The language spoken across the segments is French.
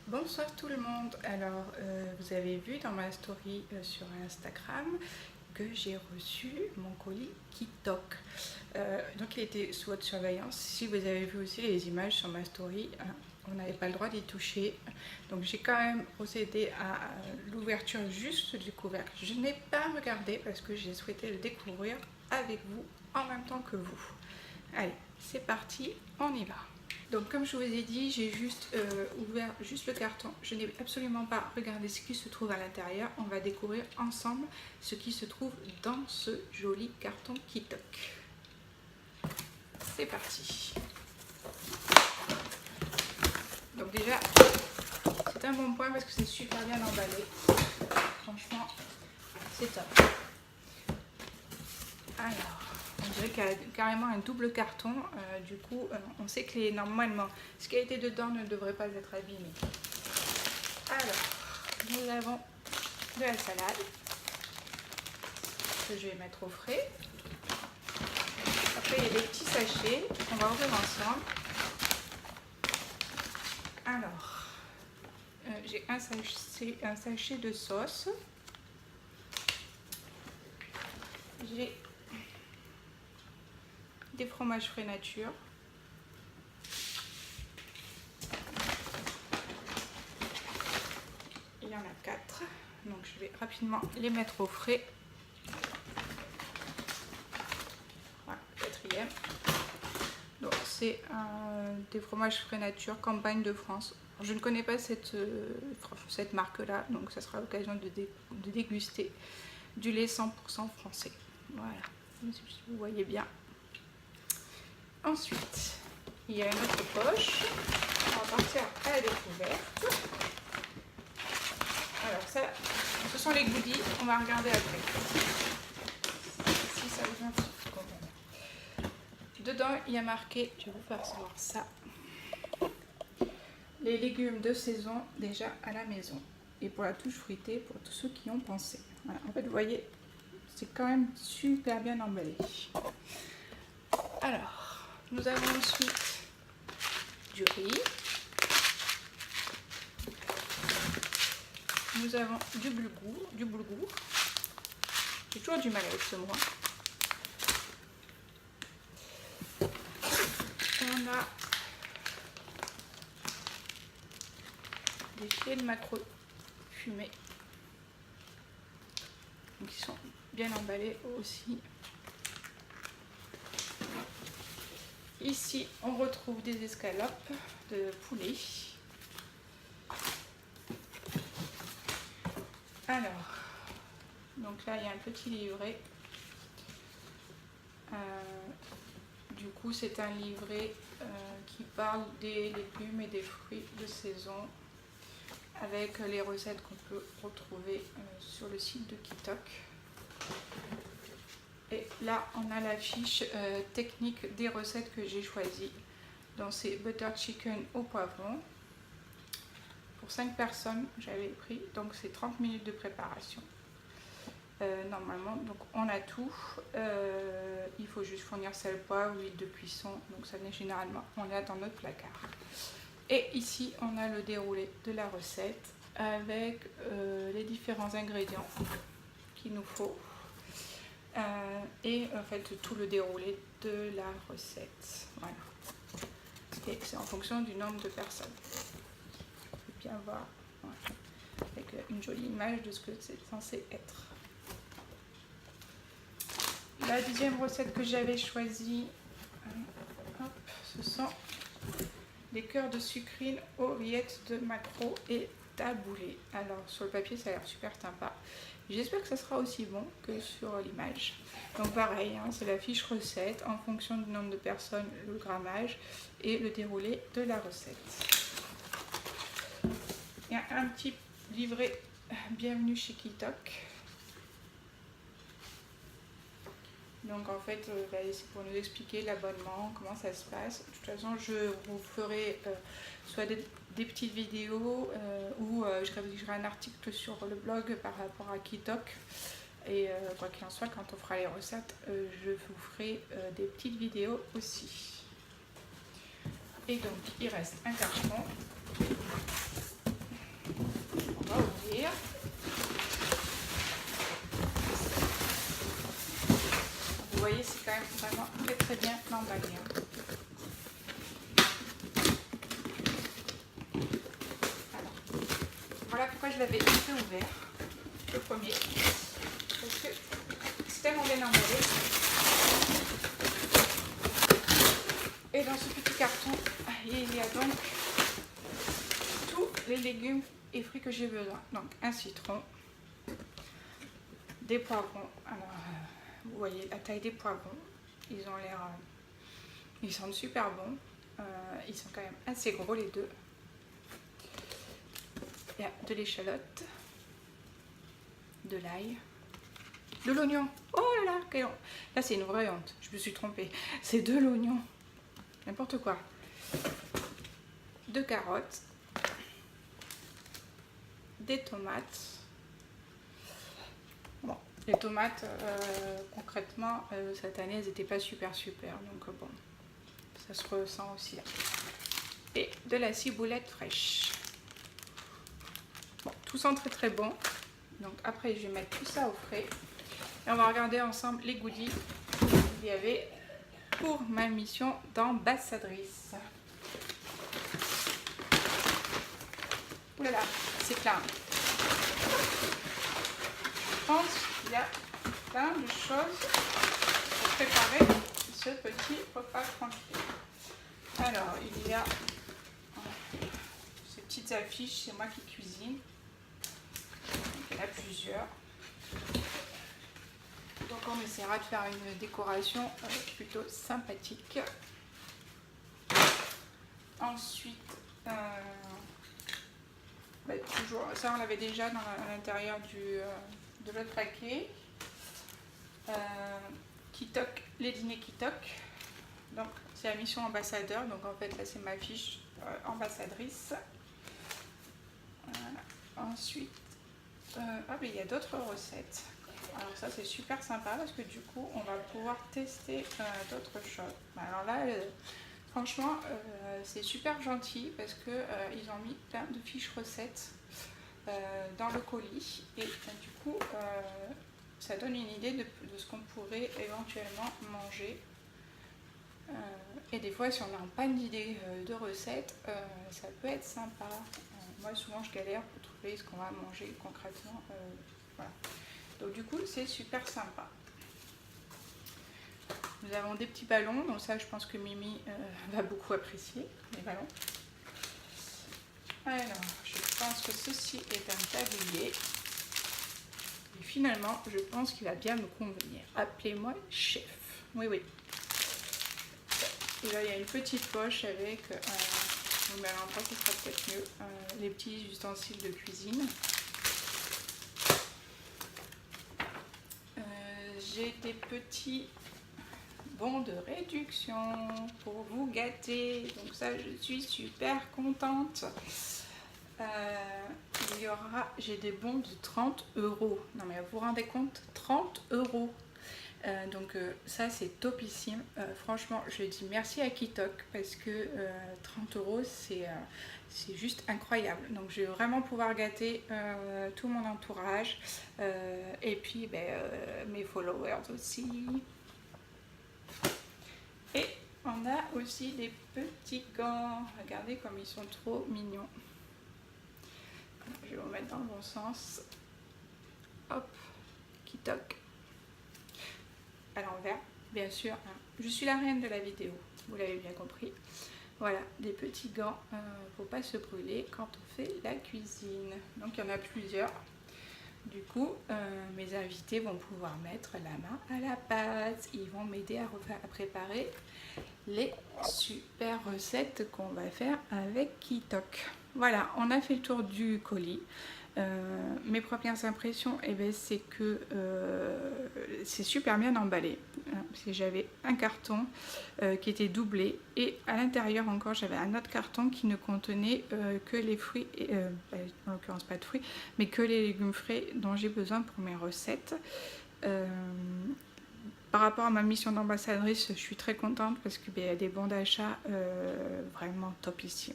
Bonsoir tout le monde. Alors, vous avez vu dans ma story sur Instagram que j'ai reçu mon colis Kitok. Donc, il était sous haute surveillance. Si vous avez vu aussi les images sur ma story, on n'avait pas le droit d'y toucher. Donc, j'ai quand même procédé à l'ouverture juste du couvercle. Je n'ai pas regardé parce que j'ai souhaité le découvrir avec vous en même temps que vous. Allez, c'est parti, on y va. Donc comme je vous ai dit, j'ai juste ouvert juste le carton. Je n'ai absolument pas regardé ce qui se trouve à l'intérieur. On va découvrir ensemble ce qui se trouve dans ce joli carton Kitok. C'est parti. Donc déjà, c'est un bon point parce que c'est super bien emballé. Franchement, c'est top. Alors, on dirait qu'il y a carrément un double carton. Du coup, on sait que normalement, ce qui a été dedans ne devrait pas être abîmé. Alors, nous avons de la salade que je vais mettre au frais. Après, il y a des petits sachets qu'on va ouvrir ensemble. Alors, j'ai un sachet de sauce. J'ai des fromages frais nature. Il y en a 4. Donc je vais rapidement les mettre au frais. Voilà, quatrième. Donc c'est des fromages frais nature, Campagne de France. Je ne connais pas cette marque-là, donc ça sera l'occasion de déguster du lait 100% français. Voilà, si vous voyez bien. Ensuite, il y a une autre poche. On va partir à la découverte. Alors ça, ce sont les goodies. On va regarder après. Si ça vous intéresse quand même. Dedans, il y a marqué, je vais vous faire savoir ça, les légumes de saison déjà à la maison. Et pour la touche fruitée, pour tous ceux qui ont pensé. Voilà. En fait, vous voyez, c'est quand même super bien emballé. Alors, nous avons ensuite du riz. Nous avons du boulgour. J'ai toujours du mal avec ce mot. On a des filets de maquereau fumés. Donc ils sont bien emballés aussi. Ici, on retrouve des escalopes de poulet. Alors, donc là, il y a un petit livret. Du coup, c'est un livret qui parle des légumes et des fruits de saison avec les recettes qu'on peut retrouver sur le site de Kitok. Et là, on a la fiche technique des recettes que j'ai choisies. Donc, c'est butter chicken au poivron. Pour 5 personnes, j'avais pris. Donc, c'est 30 minutes de préparation. Normalement, donc on a tout. Il faut juste fournir sel, poivre, huile de cuisson. Donc, ça n'est généralement, on l'a dans notre placard. Et ici, on a le déroulé de la recette avec les différents ingrédients qu'il nous faut. Et en fait tout le déroulé de la recette. Voilà. Et c'est en fonction du nombre de personnes. Vous pouvez bien voir, voilà, avec une jolie image de ce que c'est censé être. La deuxième recette que j'avais choisie, ce sont des cœurs de sucrine aux rillettes de maquereau et taboulé. Alors sur le papier ça a l'air super sympa. J'espère que ça sera aussi bon que sur l'image. Donc pareil, hein, c'est la fiche recette en fonction du nombre de personnes, le grammage et le déroulé de la recette. Il y a un petit livret bienvenue chez Kitok. Donc en fait, c'est pour nous expliquer l'abonnement, comment ça se passe. De toute façon, je vous ferai soit des petites vidéos ou je rédigerai un article sur le blog par rapport à Kitok. Et quoi qu'il en soit, quand on fera les recettes, je vous ferai des petites vidéos aussi. Et donc, il reste un carton très bien emballé. Hein. Alors, voilà pourquoi je l'avais un peu ouvert, le premier. Parce que c'est tellement bien emballé. Et dans ce petit carton, il y a donc tous les légumes et fruits que j'ai besoin. Donc un citron, des poivrons. Alors, vous voyez la taille des poivrons. Ils ont l'air, ils sentent super bons. Ils sont quand même assez gros les deux. Il y a de l'échalote, de l'ail, de l'oignon. Oh là là, quel... Là c'est une vraie honte. Je me suis trompée. C'est de l'oignon. N'importe quoi. 2 carottes, des tomates. Bon, les tomates, concrètement, cette année, elles n'étaient pas super. Donc bon, ça se ressent aussi. Et de la ciboulette fraîche. Bon, tout sent très bon. Donc après, je vais mettre tout ça au frais. Et on va regarder ensemble les goodies qu'il y avait pour ma mission d'ambassadrice. Ouh là là, c'est plein. Je pense qu'il y a plein de choses pour préparer ce petit repas tranquille. Alors, il y a ces petites affiches, c'est moi qui cuisine. Donc, il y en a plusieurs. Donc on essaiera de faire une décoration plutôt sympathique. Ensuite, toujours, ça on l'avait déjà dans l'intérieur de l'autre paquet. Kitok, les dîners Kitok. Donc c'est la mission ambassadeur. Donc en fait là c'est ma fiche ambassadrice. Ensuite, mais il y a d'autres recettes. Alors ça c'est super sympa parce que du coup on va pouvoir tester d'autres choses. Alors là franchement c'est super gentil parce que ils ont mis plein de fiches recettes dans le colis et du coup ça donne une idée de ce qu'on pourrait éventuellement manger. Et des fois si on n'a pas d'idée de recettes, ça peut être sympa. Moi souvent je galère pour trouver ce qu'on va manger concrètement. Voilà. Donc du coup c'est super sympa. Nous avons des petits ballons, donc ça je pense que Mimi va beaucoup apprécier les ballons. Alors je pense que ceci est un tablier. Et finalement je pense qu'il va bien me convenir. Appelez-moi chef. Oui. Et là il y a une petite poche avec, mais à l'endroit ce sera peut-être mieux, les petits ustensiles de cuisine. J'ai des petits bons de réduction pour vous gâter. Donc ça, je suis super contente. Il y aura, j'ai des bons de 30 €. Non mais vous vous rendez compte, 30 €. Donc ça c'est topissime. Franchement, je dis merci à Kitok parce que 30 € c'est juste incroyable. Donc je vais vraiment pouvoir gâter tout mon entourage et puis mes followers aussi. Et on a aussi des petits gants. Regardez comme ils sont trop mignons. Je vais vous mettre dans le bon sens. Hop, Kitok. À l'envers, bien sûr. Hein. Je suis la reine de la vidéo, vous l'avez bien compris. Voilà, des petits gants, faut pas se brûler quand on fait la cuisine. Donc il y en a plusieurs. Du coup, mes invités vont pouvoir mettre la main à la pâte. Ils vont m'aider à préparer les super recettes qu'on va faire avec Kitok. Voilà, on a fait le tour du colis. Mes premières impressions, c'est que c'est super bien emballé. Parce que j'avais un carton qui était doublé et à l'intérieur encore j'avais un autre carton qui ne contenait que les fruits, en l'occurrence pas de fruits, mais que les légumes frais dont j'ai besoin pour mes recettes. Par rapport à ma mission d'ambassadrice, je suis très contente parce qu'il y a des bons d'achat vraiment top ici.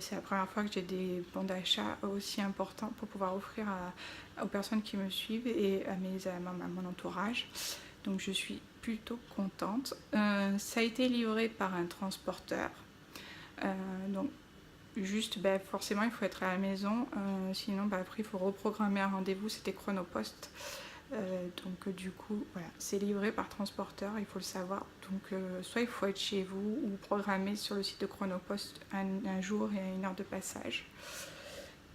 C'est la première fois que j'ai des bons d'achat aussi importants pour pouvoir offrir aux personnes qui me suivent et à mon entourage. Donc je suis plutôt contente. Ça a été livré par un transporteur. Donc juste, forcément il faut être à la maison, sinon après il faut reprogrammer un rendez-vous, c'était Chronopost. Donc du coup voilà, c'est livré par transporteur, il faut le savoir. Donc soit il faut être chez vous ou programmer sur le site de Chronopost un jour et une heure de passage.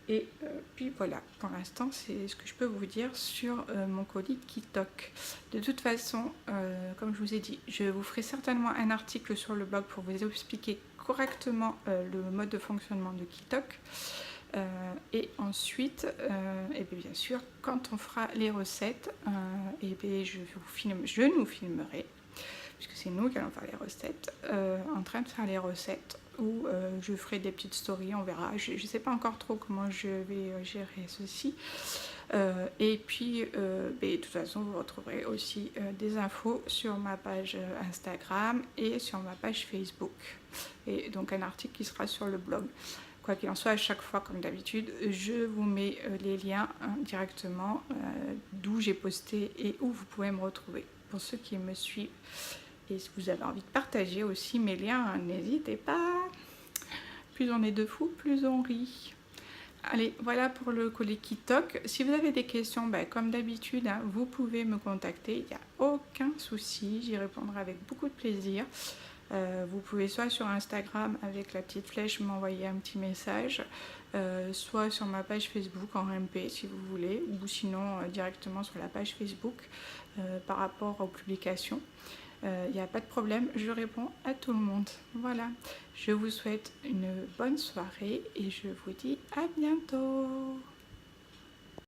Et puis voilà, pour l'instant c'est ce que je peux vous dire sur mon colis Kitok. De toute façon, comme je vous ai dit, je vous ferai certainement un article sur le blog pour vous expliquer correctement le mode de fonctionnement de Kitok. Et ensuite, et bien sûr, quand on fera les recettes, et bien je nous filmerai, puisque c'est nous qui allons faire les recettes, en train de faire les recettes, ou je ferai des petites stories, on verra. Je ne sais pas encore trop comment je vais gérer ceci. Et puis, de toute façon, vous retrouverez aussi des infos sur ma page Instagram et sur ma page Facebook. Et donc un article qui sera sur le blog. Quoi qu'il en soit, à chaque fois, comme d'habitude, je vous mets les liens directement d'où j'ai posté et où vous pouvez me retrouver. Pour ceux qui me suivent, et si vous avez envie de partager aussi mes liens, n'hésitez pas. Plus on est de fous, plus on rit. Allez, voilà pour le colis Kitok. Si vous avez des questions, comme d'habitude, vous pouvez me contacter. Il n'y a aucun souci, j'y répondrai avec beaucoup de plaisir. Vous pouvez soit sur Instagram avec la petite flèche m'envoyer un petit message, soit sur ma page Facebook en MP si vous voulez, ou sinon directement sur la page Facebook par rapport aux publications. Il n'y a pas de problème, je réponds à tout le monde. Voilà, je vous souhaite une bonne soirée et je vous dis à bientôt.